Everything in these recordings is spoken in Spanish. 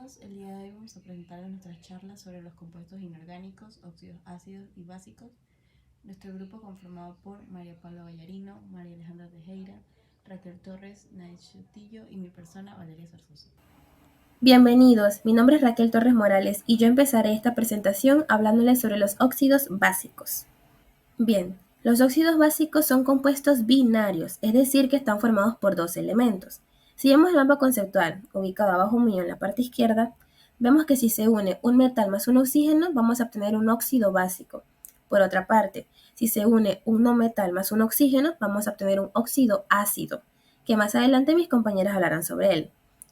Bienvenidos, el día de hoy vamos a presentarles nuestras charlas sobre los compuestos inorgánicos, óxidos ácidos y básicos. Nuestro grupo conformado por María Paula Vallarino, María Alejandra Tejera, Raquel Torres, Naid Chutillo y mi persona Valeria Zarzosa. Bienvenidos, mi nombre es Raquel Torres Morales y yo empezaré esta presentación hablándoles sobre los óxidos básicos. Bien, los óxidos básicos son compuestos binarios, es decir, que están formados por dos elementos. Si vemos el mapa conceptual, ubicado abajo mío en la parte izquierda, vemos que si se une un metal más un oxígeno, vamos a obtener un óxido básico. Por otra parte, si se une un no metal más un oxígeno, vamos a obtener un óxido ácido, que más adelante mis compañeras hablarán sobre él.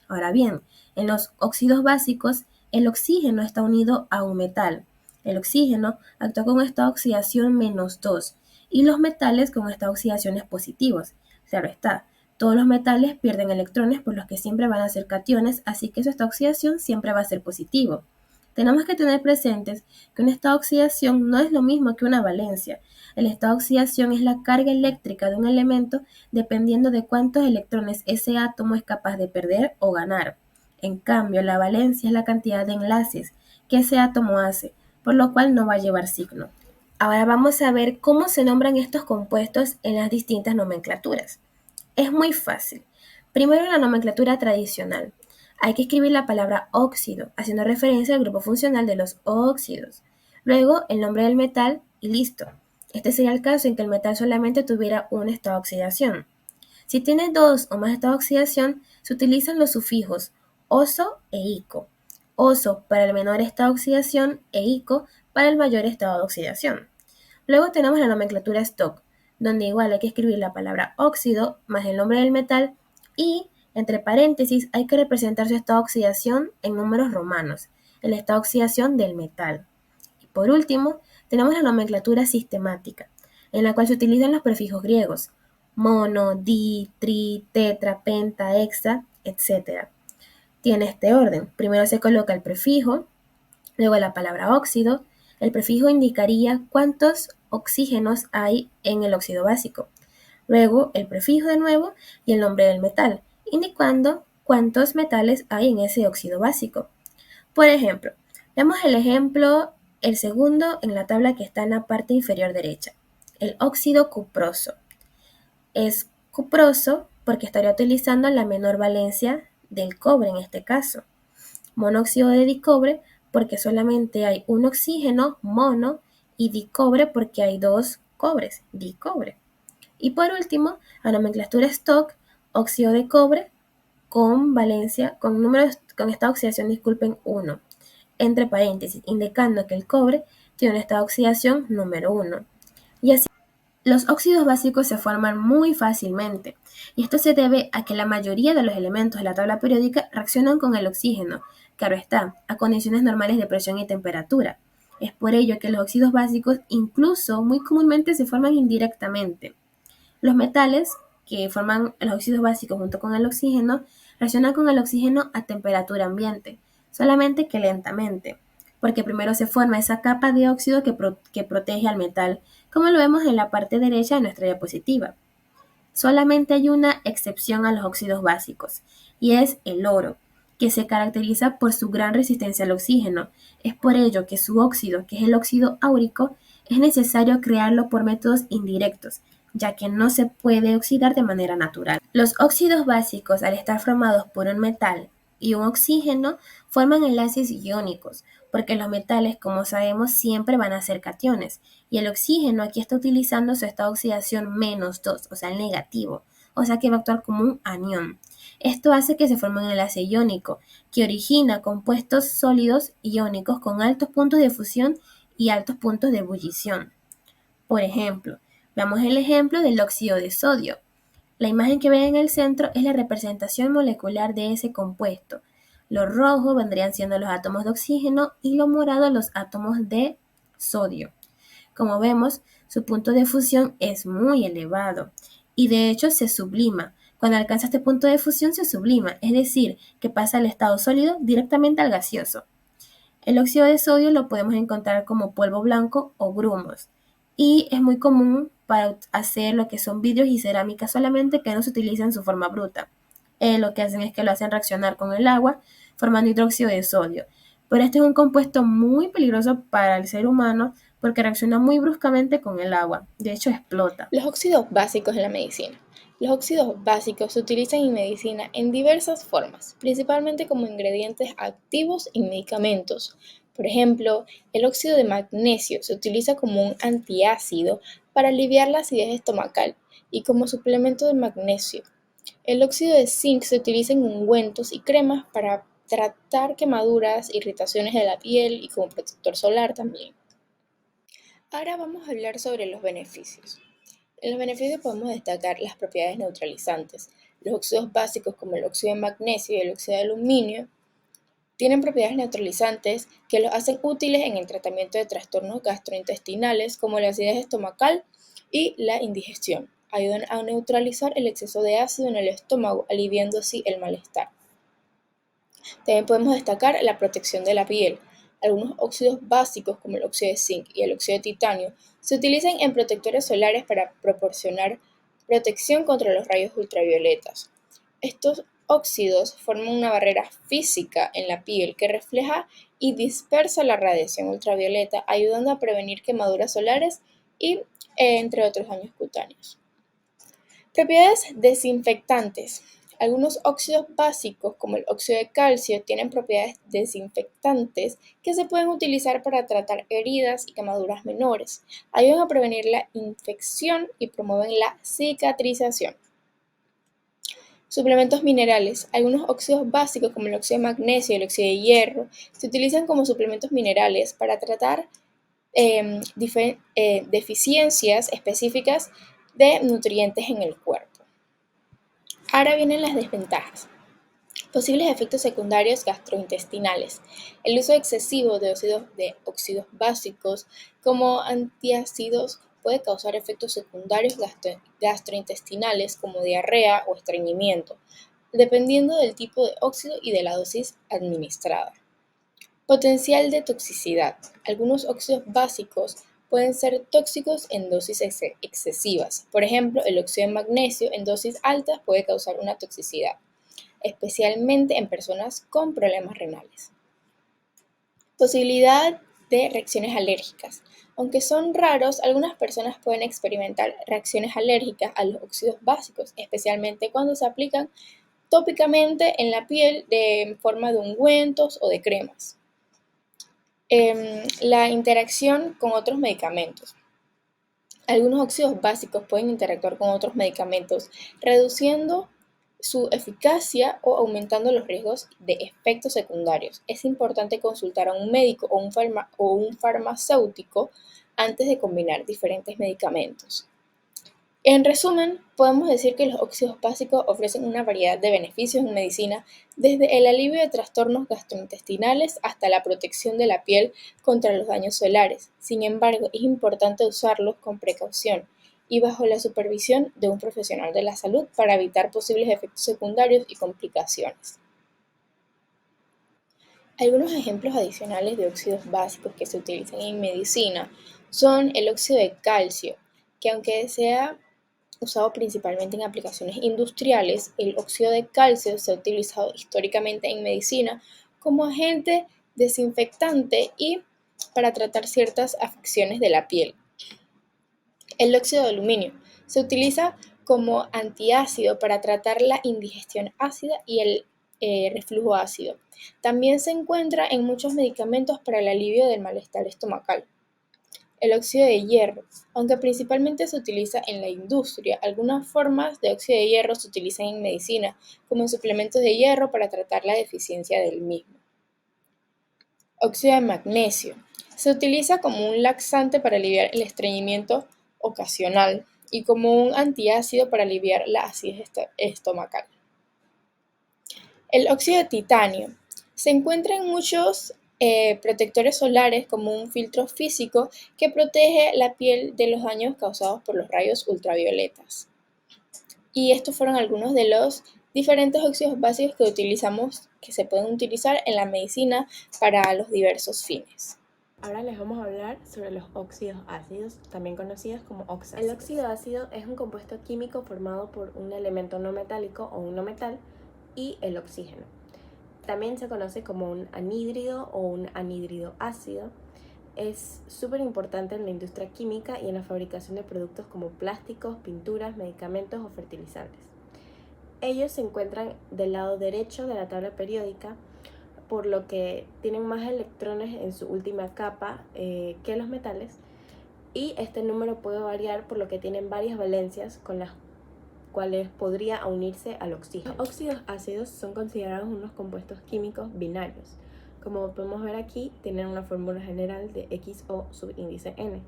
Ahora bien, en los óxidos básicos, el oxígeno está unido a un metal. El oxígeno actúa con esta oxidación -2 y los metales con estas oxidaciones positivos. Claro está, todos los metales pierden electrones por los que siempre van a ser cationes, así que su estado de oxidación siempre va a ser positivo. Tenemos que tener presentes que un estado de oxidación no es lo mismo que una valencia. El estado de oxidación es la carga eléctrica de un elemento dependiendo de cuántos electrones ese átomo es capaz de perder o ganar. En cambio, la valencia es la cantidad de enlaces que ese átomo hace, por lo cual no va a llevar signo. Ahora vamos a ver cómo se nombran estos compuestos en las distintas nomenclaturas. Es muy fácil. Primero la nomenclatura tradicional. Hay que escribir la palabra óxido, haciendo referencia al grupo funcional de los óxidos. Luego el nombre del metal y listo. Este sería el caso en que el metal solamente tuviera un estado de oxidación. Si tiene dos o más estados de oxidación, se utilizan los sufijos oso e ico. Oso para el menor estado de oxidación e ico para el mayor estado de oxidación. Luego tenemos la nomenclatura stock, donde igual hay que escribir la palabra óxido más el nombre del metal y, entre paréntesis, hay que representar su estado de oxidación en números romanos, el estado de oxidación del metal. Y por último, tenemos la nomenclatura sistemática, en la cual se utilizan los prefijos griegos, mono, di, tri, tetra, penta, hexa, etc. Tiene este orden. Primero se coloca el prefijo, luego la palabra óxido. El prefijo indicaría cuántos oxígenos hay en el óxido básico. Luego el prefijo de nuevo y el nombre del metal, indicando cuántos metales hay en ese óxido básico. Por ejemplo, veamos el segundo en la tabla que está en la parte inferior derecha. El óxido cuproso. Es cuproso porque estaría utilizando la menor valencia del cobre en este caso. Monóxido de dicobre porque solamente hay un oxígeno, mono, y dicobre porque hay dos cobres, dicobre. Y por último, la nomenclatura stock, óxido de cobre con valencia, con esta oxidación, disculpen, 1, entre paréntesis, indicando que el cobre tiene un estado de oxidación número 1. Y así los óxidos básicos se forman muy fácilmente, y esto se debe a que la mayoría de los elementos de la tabla periódica reaccionan con el oxígeno, claro está, a condiciones normales de presión y temperatura. Es por ello que los óxidos básicos incluso muy comúnmente se forman indirectamente. Los metales que forman los óxidos básicos junto con el oxígeno reaccionan con el oxígeno a temperatura ambiente, solamente que lentamente, porque primero se forma esa capa de óxido que protege al metal, como lo vemos en la parte derecha de nuestra diapositiva. Solamente hay una excepción a los óxidos básicos, y es el oro, que se caracteriza por su gran resistencia al oxígeno. Es por ello que su óxido, que es el óxido áurico, es necesario crearlo por métodos indirectos, ya que no se puede oxidar de manera natural. Los óxidos básicos, al estar formados por un metal y un oxígeno, forman enlaces iónicos, porque los metales, como sabemos, siempre van a ser cationes, y el oxígeno aquí está utilizando su estado de oxidación -2, o sea, el negativo, o sea que va a actuar como un anión. Esto hace que se forme un enlace iónico, que origina compuestos sólidos iónicos con altos puntos de fusión y altos puntos de ebullición. Por ejemplo, veamos el ejemplo del óxido de sodio. La imagen que ven en el centro es la representación molecular de ese compuesto. Lo rojo vendrían siendo los átomos de oxígeno y lo morado los átomos de sodio. Como vemos, su punto de fusión es muy elevado y de hecho se sublima. Cuando alcanza este punto de fusión se sublima, es decir, que pasa al estado sólido directamente al gaseoso. El óxido de sodio lo podemos encontrar como polvo blanco o grumos y es muy común para hacer lo que son vidrios y cerámica, solamente que no se utiliza en su forma bruta. Lo que hacen es que lo hacen reaccionar con el agua formando hidróxido de sodio. Pero este es un compuesto muy peligroso para el ser humano porque reacciona muy bruscamente con el agua. De hecho, explota. Los óxidos básicos en la medicina. Los óxidos básicos se utilizan en medicina en diversas formas, principalmente como ingredientes activos en medicamentos. Por ejemplo, el óxido de magnesio se utiliza como un antiácido para aliviar la acidez estomacal y como suplemento de magnesio. El óxido de zinc se utiliza en ungüentos y cremas para tratar quemaduras, irritaciones de la piel y como protector solar también. Ahora vamos a hablar sobre los beneficios. En los beneficios podemos destacar las propiedades neutralizantes. Los óxidos básicos como el óxido de magnesio y el óxido de aluminio tienen propiedades neutralizantes que los hacen útiles en el tratamiento de trastornos gastrointestinales como la acidez estomacal y la indigestión. Ayudan a neutralizar el exceso de ácido en el estómago, aliviando así el malestar. También podemos destacar la protección de la piel. Algunos óxidos básicos como el óxido de zinc y el óxido de titanio se utilizan en protectores solares para proporcionar protección contra los rayos ultravioletas. Estos óxidos forman una barrera física en la piel que refleja y dispersa la radiación ultravioleta, ayudando a prevenir quemaduras solares y entre otros daños cutáneos. Propiedades desinfectantes. Algunos óxidos básicos, como el óxido de calcio, tienen propiedades desinfectantes que se pueden utilizar para tratar heridas y quemaduras menores. Ayudan a prevenir la infección y promueven la cicatrización. Suplementos minerales. Algunos óxidos básicos, como el óxido de magnesio y el óxido de hierro, se utilizan como suplementos minerales para tratar deficiencias específicas de nutrientes en el cuerpo. Ahora vienen las desventajas. Posibles efectos secundarios gastrointestinales. El uso excesivo de óxidos básicos como antiácidos puede causar efectos secundarios gastrointestinales como diarrea o estreñimiento, dependiendo del tipo de óxido y de la dosis administrada. Potencial de toxicidad. Algunos óxidos básicos pueden ser tóxicos en dosis excesivas. Por ejemplo, el óxido de magnesio en dosis altas puede causar una toxicidad, especialmente en personas con problemas renales. Posibilidad de reacciones alérgicas. Aunque son raros, algunas personas pueden experimentar reacciones alérgicas a los óxidos básicos, especialmente cuando se aplican tópicamente en la piel de forma de ungüentos o de cremas. La interacción con otros medicamentos. Algunos óxidos básicos pueden interactuar con otros medicamentos, reduciendo su eficacia o aumentando los riesgos de efectos secundarios. Es importante consultar a un médico o un farmacéutico antes de combinar diferentes medicamentos. En resumen, podemos decir que los óxidos básicos ofrecen una variedad de beneficios en medicina, desde el alivio de trastornos gastrointestinales hasta la protección de la piel contra los daños solares. Sin embargo, es importante usarlos con precaución y bajo la supervisión de un profesional de la salud para evitar posibles efectos secundarios y complicaciones. Algunos ejemplos adicionales de óxidos básicos que se utilizan en medicina son el óxido de calcio, que aunque sea usado principalmente en aplicaciones industriales, el óxido de calcio se ha utilizado históricamente en medicina como agente desinfectante y para tratar ciertas afecciones de la piel. El óxido de aluminio se utiliza como antiácido para tratar la indigestión ácida y el reflujo ácido. También se encuentra en muchos medicamentos para el alivio del malestar estomacal. El óxido de hierro. Aunque principalmente se utiliza en la industria, algunas formas de óxido de hierro se utilizan en medicina, como en suplementos de hierro para tratar la deficiencia del mismo. Óxido de magnesio. Se utiliza como un laxante para aliviar el estreñimiento ocasional y como un antiácido para aliviar la acidez estomacal. El óxido de titanio. Se encuentra en muchos protectores solares como un filtro físico que protege la piel de los daños causados por los rayos ultravioletas. Y estos fueron algunos de los diferentes óxidos básicos que se pueden utilizar en la medicina para los diversos fines. Ahora les vamos a hablar sobre los óxidos ácidos, también conocidos como oxácidos. El óxido ácido es un compuesto químico formado por un elemento no metálico o un no metal y el oxígeno. También se conoce como un anhídrido o un anhídrido ácido. Es súper importante en la industria química y en la fabricación de productos como plásticos, pinturas, medicamentos o fertilizantes. Ellos se encuentran del lado derecho de la tabla periódica, por lo que tienen más electrones en su última capa que los metales, y este número puede variar por lo que tienen varias valencias con las cuales podría unirse al oxígeno. Los óxidos ácidos son considerados unos compuestos químicos binarios. Como podemos ver aquí, tienen una fórmula general de XO subíndice N,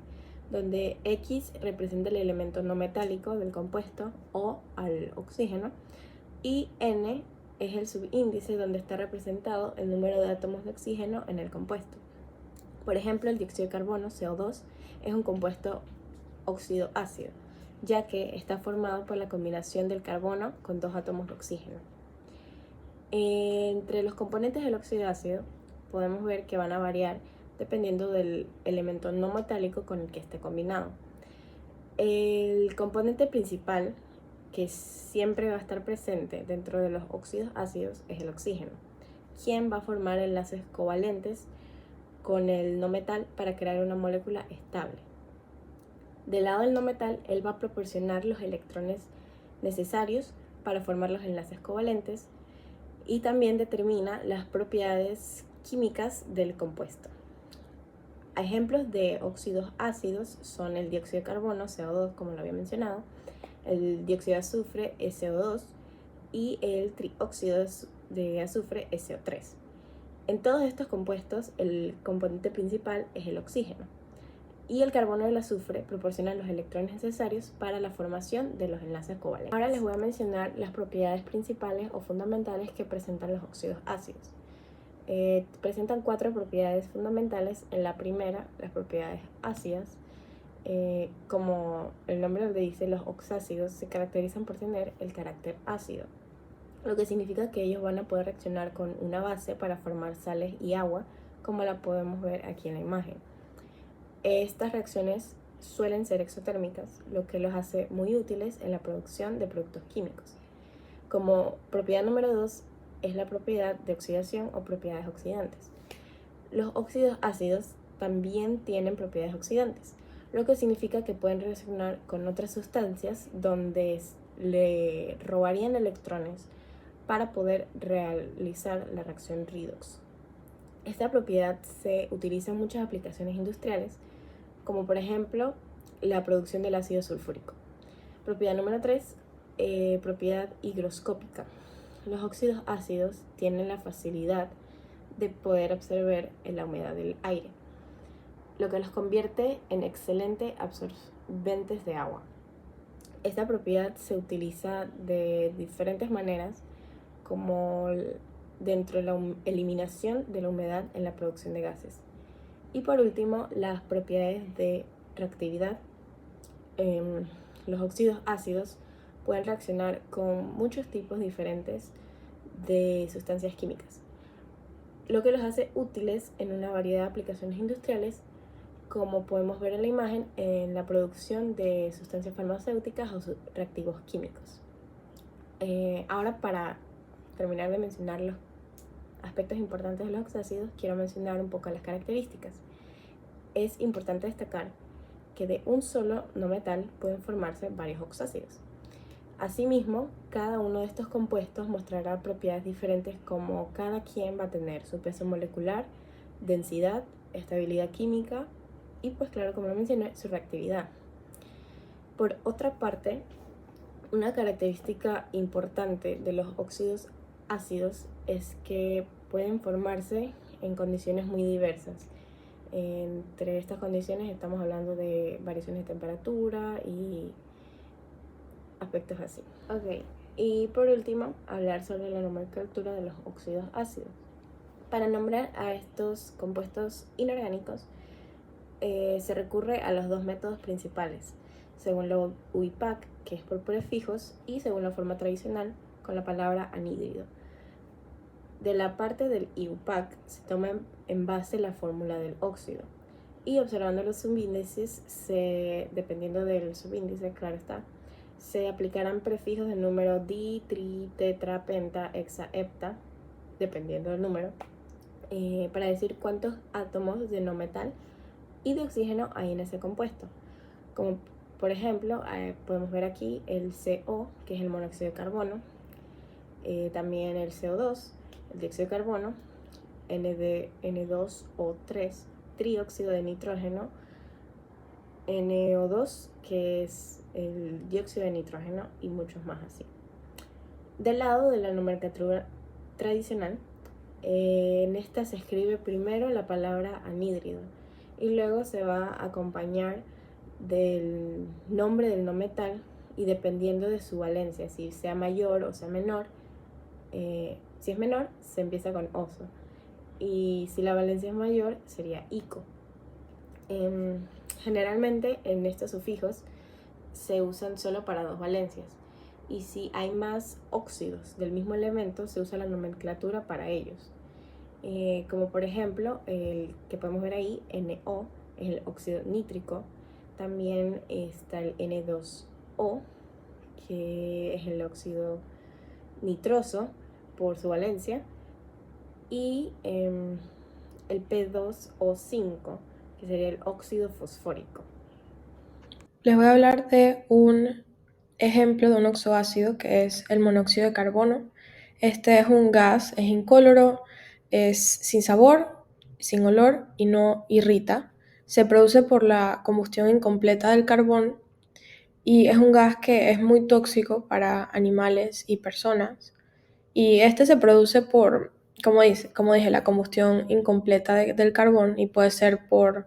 donde X representa el elemento no metálico del compuesto o al oxígeno, y N es el subíndice donde está representado el número de átomos de oxígeno en el compuesto. Por ejemplo, el dióxido de carbono, CO2, es un compuesto óxido ácido, ya que está formado por la combinación del carbono con 2 átomos de oxígeno. Entre los componentes del óxido ácido podemos ver que van a variar dependiendo del elemento no metálico con el que esté combinado. El componente principal que siempre va a estar presente dentro de los óxidos ácidos es el oxígeno, quien va a formar enlaces covalentes con el no metal para crear una molécula estable. Del lado del no metal, él va a proporcionar los electrones necesarios para formar los enlaces covalentes y también determina las propiedades químicas del compuesto. Ejemplos de óxidos ácidos son el dióxido de carbono, CO2, como lo había mencionado, el dióxido de azufre, SO2, y el trióxido de azufre, SO3. En todos estos compuestos, el componente principal es el oxígeno, y el carbono y el azufre proporcionan los electrones necesarios para la formación de los enlaces covalentes. Ahora les voy a mencionar las propiedades principales o fundamentales que presentan los óxidos ácidos. Presentan 4 propiedades fundamentales. En la primera, las propiedades ácidas. Como el nombre lo dice, los oxácidos se caracterizan por tener el carácter ácido, lo que significa que ellos van a poder reaccionar con una base para formar sales y agua, como la podemos ver aquí en la imagen. Estas reacciones suelen ser exotérmicas, lo que los hace muy útiles en la producción de productos químicos. Como propiedad número 2 es la propiedad de oxidación o propiedades oxidantes. Los óxidos ácidos también tienen propiedades oxidantes, lo que significa que pueden reaccionar con otras sustancias donde le robarían electrones para poder realizar la reacción redox. Esta propiedad se utiliza en muchas aplicaciones industriales, como por ejemplo la producción del ácido sulfúrico. Propiedad número 3, propiedad higroscópica. Los óxidos ácidos tienen la facilidad de poder absorber la humedad del aire, lo que los convierte en excelentes absorbentes de agua. Esta propiedad se utiliza de diferentes maneras, como dentro de la eliminación de la humedad en la producción de gases. Y por último, las propiedades de reactividad. Los óxidos ácidos pueden reaccionar con muchos tipos diferentes de sustancias químicas, lo que los hace útiles en una variedad de aplicaciones industriales, como podemos ver en la imagen, en la producción de sustancias farmacéuticas o reactivos químicos. Ahora, para terminar de mencionar los aspectos importantes de los oxácidos, quiero mencionar un poco las características. Es importante destacar que de un solo no metal pueden formarse varios oxácidos. Asimismo, cada uno de estos compuestos mostrará propiedades diferentes, como cada quien va a tener su peso molecular, densidad, estabilidad química y, pues claro, como lo mencioné, su reactividad. Por otra parte, una característica importante de los óxidos ácidos es que pueden formarse en condiciones muy diversas. Entre estas condiciones estamos hablando de variaciones de temperatura y aspectos así. Ok, y por último, hablar sobre la nomenclatura de los óxidos ácidos. Para nombrar a estos compuestos inorgánicos, se recurre a los 2 métodos principales, según la UIPAC, que es por prefijos, y según la forma tradicional, con la palabra anhídrido. De la parte del IUPAC se toma en base la fórmula del óxido, y observando los subíndices, dependiendo del subíndice, claro está, se aplicarán prefijos del número di, tri, tetra, penta, hexa, hepta, dependiendo del número, para decir cuántos átomos de no metal y de oxígeno hay en ese compuesto. Como por ejemplo, podemos ver aquí el CO, que es el monóxido de carbono, también el CO2, el dióxido de carbono, N2O3, trióxido de nitrógeno, NO2, que es el dióxido de nitrógeno, y muchos más así. Del lado de la nomenclatura tradicional, en esta se escribe primero la palabra anhídrido y luego se va a acompañar del nombre del no metal y dependiendo de su valencia, si sea mayor o sea menor, si es menor se empieza con oso y si la valencia es mayor sería ico. Generalmente en estos sufijos se usan solo para dos valencias y si hay más óxidos del mismo elemento se usa la nomenclatura para ellos. Como por ejemplo el que podemos ver ahí, NO, es el óxido nítrico. También está el N2O, que es el óxido nitroso por su valencia. Y el P2O5, que sería el óxido fosfórico. Les voy a hablar de un ejemplo de un oxoácido que es el monóxido de carbono. Este es un gas, es incoloro, es sin sabor, sin olor y no irrita. Se produce por la combustión incompleta del carbón y es un gas que es muy tóxico para animales y personas. Y este se produce por, como dije, la combustión incompleta del carbón y puede ser por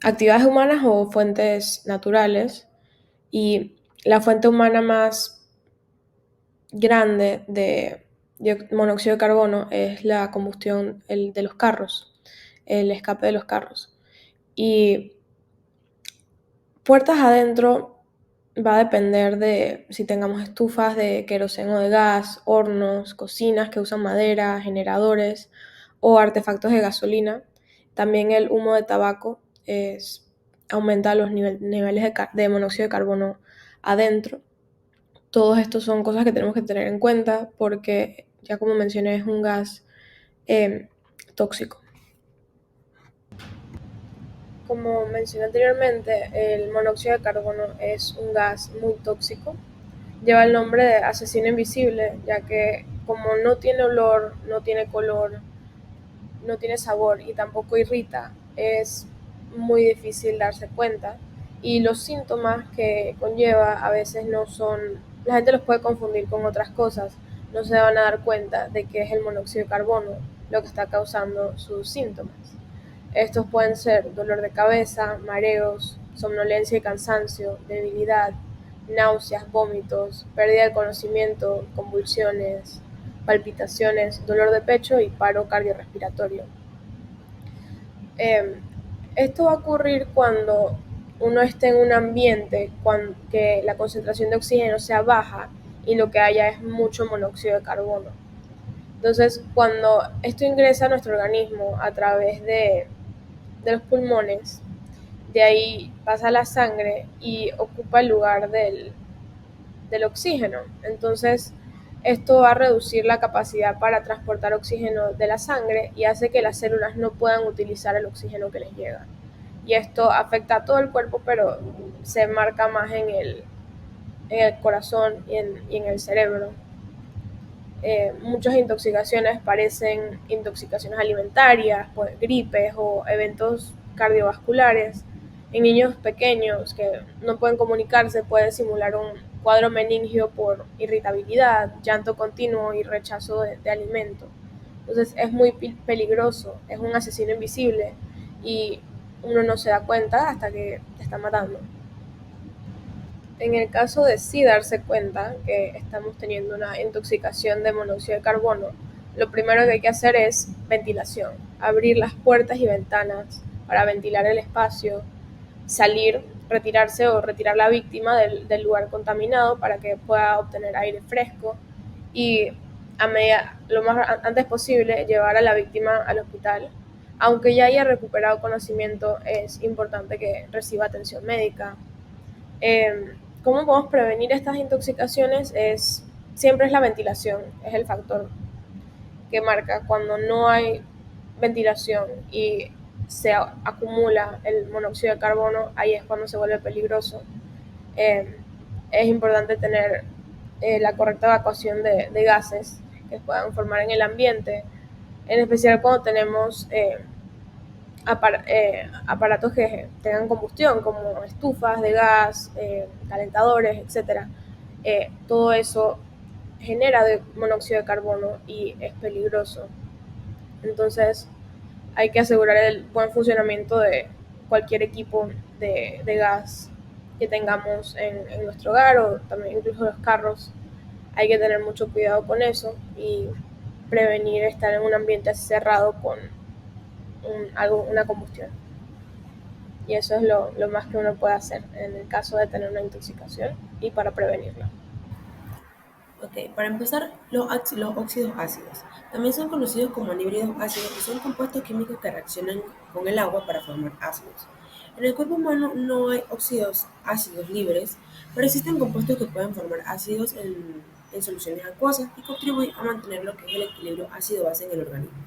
actividades humanas o fuentes naturales. Y la fuente humana más grande de monóxido de carbono es la combustión de los carros, el escape de los carros. Y puertas adentro va a depender de si tengamos estufas de queroseno o de gas, hornos, cocinas que usan madera, generadores o artefactos de gasolina. También el humo de tabaco aumenta los niveles de monóxido de carbono adentro. Todos estos son cosas que tenemos que tener en cuenta porque, ya como mencioné, es un gas tóxico. Como mencioné anteriormente, el monóxido de carbono es un gas muy tóxico. Lleva el nombre de asesino invisible, ya que como no tiene olor, no tiene color, no tiene sabor y tampoco irrita, es muy difícil darse cuenta. Y los síntomas que conlleva a veces no son, la gente los puede confundir con otras cosas, no se van a dar cuenta de que es el monóxido de carbono lo que está causando sus síntomas. Estos pueden ser dolor de cabeza, mareos, somnolencia y cansancio, debilidad, náuseas, vómitos, pérdida de conocimiento, convulsiones, palpitaciones, dolor de pecho y paro cardiorrespiratorio. Esto va a ocurrir cuando uno esté en un ambiente que la concentración de oxígeno sea baja y lo que haya es mucho monóxido de carbono. Entonces, cuando esto ingresa a nuestro organismo a través de los pulmones, de ahí pasa a la sangre y ocupa el lugar del oxígeno. Entonces, esto va a reducir la capacidad para transportar oxígeno de la sangre y hace que las células no puedan utilizar el oxígeno que les llega. Y esto afecta a todo el cuerpo, pero se marca más en el corazón y en el cerebro. Muchas intoxicaciones parecen intoxicaciones alimentarias, pues, gripes o eventos cardiovasculares. En niños pequeños que no pueden comunicarse puede simular un cuadro meningio por irritabilidad, llanto continuo y rechazo de alimento. Entonces es muy peligroso, es un asesino invisible y uno no se da cuenta hasta que te está matando. En el caso de sí darse cuenta que estamos teniendo una intoxicación de monóxido de carbono, lo primero que hay que hacer es ventilación, abrir las puertas y ventanas para ventilar el espacio, salir, retirarse o retirar la víctima del lugar contaminado para que pueda obtener aire fresco y lo más antes posible llevar a la víctima al hospital. Aunque ya haya recuperado conocimiento, es importante que reciba atención médica. ¿Cómo podemos prevenir estas intoxicaciones? Siempre es la ventilación, es el factor que marca cuando no hay ventilación y se acumula el monóxido de carbono, ahí es cuando se vuelve peligroso. Es importante tener la correcta evacuación de gases que puedan formar en el ambiente, en especial cuando tenemos aparatos que tengan combustión, como estufas de gas, calentadores, etc. Todo eso genera monóxido de carbono y es peligroso. Entonces hay que asegurar el buen funcionamiento de cualquier equipo de gas que tengamos en nuestro hogar, o también incluso los carros. Hay que tener mucho cuidado con eso y prevenir estar en un ambiente cerrado con una combustión. Y eso es lo más que uno puede hacer en el caso de tener una intoxicación y para prevenirla. Ok, para empezar, los óxidos ácidos también son conocidos como anhídridos ácidos y son compuestos químicos que reaccionan con el agua para formar ácidos. En el cuerpo humano no hay óxidos ácidos libres, pero existen compuestos que pueden formar ácidos en soluciones acuosas y contribuir a mantener lo que es el equilibrio ácido-base en el organismo.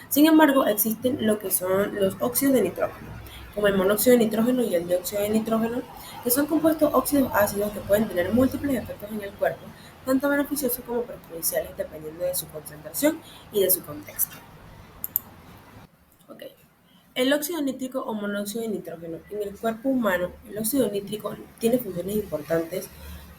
Sin embargo, existen lo que son los óxidos de nitrógeno, como el monóxido de nitrógeno y el dióxido de nitrógeno, que son compuestos óxidos ácidos que pueden tener múltiples efectos en el cuerpo, tanto beneficiosos como perjudiciales dependiendo de su concentración y de su contexto. Okay. El óxido nítrico o monóxido de nitrógeno. En el cuerpo humano, el óxido nítrico tiene funciones importantes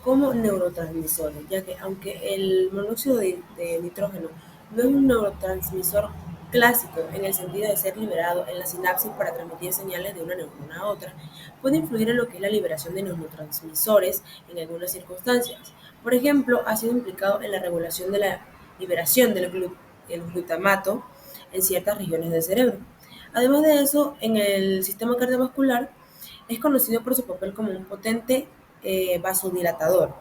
como neurotransmisores, ya que aunque el monóxido de nitrógeno no es un neurotransmisor clásico en el sentido de ser liberado en la sinapsis para transmitir señales de una neurona a otra, puede influir en lo que es la liberación de neurotransmisores en algunas circunstancias. Por ejemplo, ha sido implicado en la regulación de la liberación del glutamato en ciertas regiones del cerebro. Además de eso, en el sistema cardiovascular es conocido por su papel como un potente vasodilatador.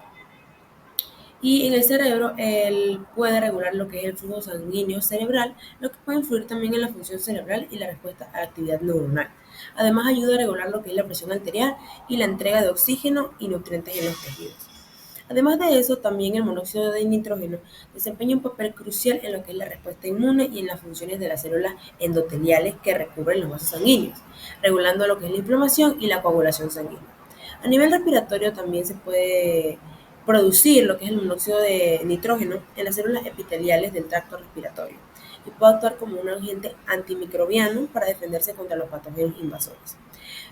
Y en el cerebro, él puede regular lo que es el flujo sanguíneo cerebral, lo que puede influir también en la función cerebral y la respuesta a la actividad neuronal. Además, ayuda a regular lo que es la presión arterial y la entrega de oxígeno y nutrientes en los tejidos. Además de eso, también el monóxido de nitrógeno desempeña un papel crucial en lo que es la respuesta inmune y en las funciones de las células endoteliales que recubren los vasos sanguíneos, regulando lo que es la inflamación y la coagulación sanguínea. A nivel respiratorio también se puede producir lo que es el monóxido de nitrógeno en las células epiteliales del tracto respiratorio y puede actuar como un agente antimicrobiano para defenderse contra los patógenos invasores.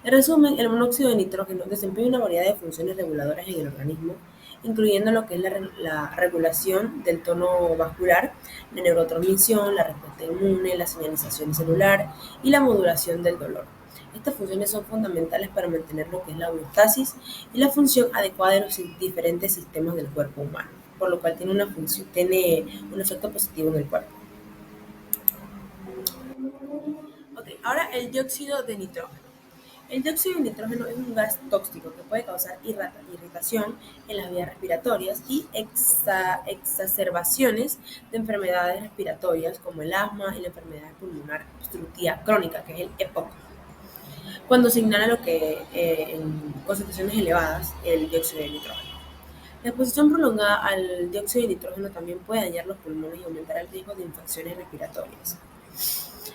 En resumen, el monóxido de nitrógeno desempeña una variedad de funciones reguladoras en el organismo, incluyendo lo que es la regulación del tono vascular, la neurotransmisión, la respuesta inmune, la señalización celular y la modulación del dolor. Estas funciones son fundamentales para mantener lo que es la homeostasis y la función adecuada de los diferentes sistemas del cuerpo humano, por lo cual tiene un efecto positivo en el cuerpo. Okay, ahora el dióxido de nitrógeno. El dióxido de nitrógeno es un gas tóxico que puede causar irritación en las vías respiratorias y exacerbaciones de enfermedades respiratorias como el asma y la enfermedad pulmonar obstructiva crónica, que es el EPOC. Cuando se inhala lo que en concentraciones elevadas el dióxido de nitrógeno. La exposición prolongada al dióxido de nitrógeno también puede dañar los pulmones y aumentar el riesgo de infecciones respiratorias.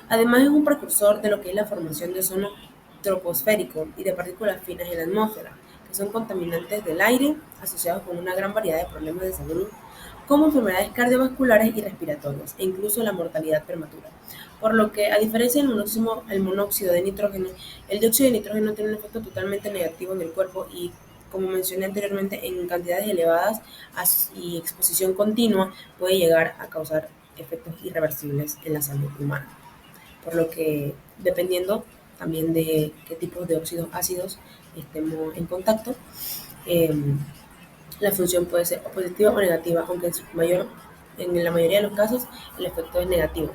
Además, es un precursor de lo que es la formación de ozono troposférico y de partículas finas en la atmósfera, que son contaminantes del aire asociados con una gran variedad de problemas de salud, como enfermedades cardiovasculares y respiratorias, e incluso la mortalidad prematura. Por lo que, a diferencia del monóxido de nitrógeno, el dióxido de nitrógeno tiene un efecto totalmente negativo en el cuerpo y, como mencioné anteriormente, en cantidades elevadas y exposición continua puede llegar a causar efectos irreversibles en la salud humana. Por lo que, dependiendo también de qué tipos de óxidos ácidos estemos en contacto, la función puede ser positiva o negativa, aunque en la mayoría de los casos el efecto es negativo.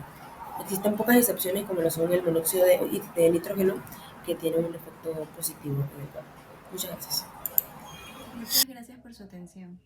Existen pocas excepciones como lo son el monóxido de nitrógeno, que tiene un efecto positivo en el cuerpo. Muchas gracias. Muchas gracias por su atención.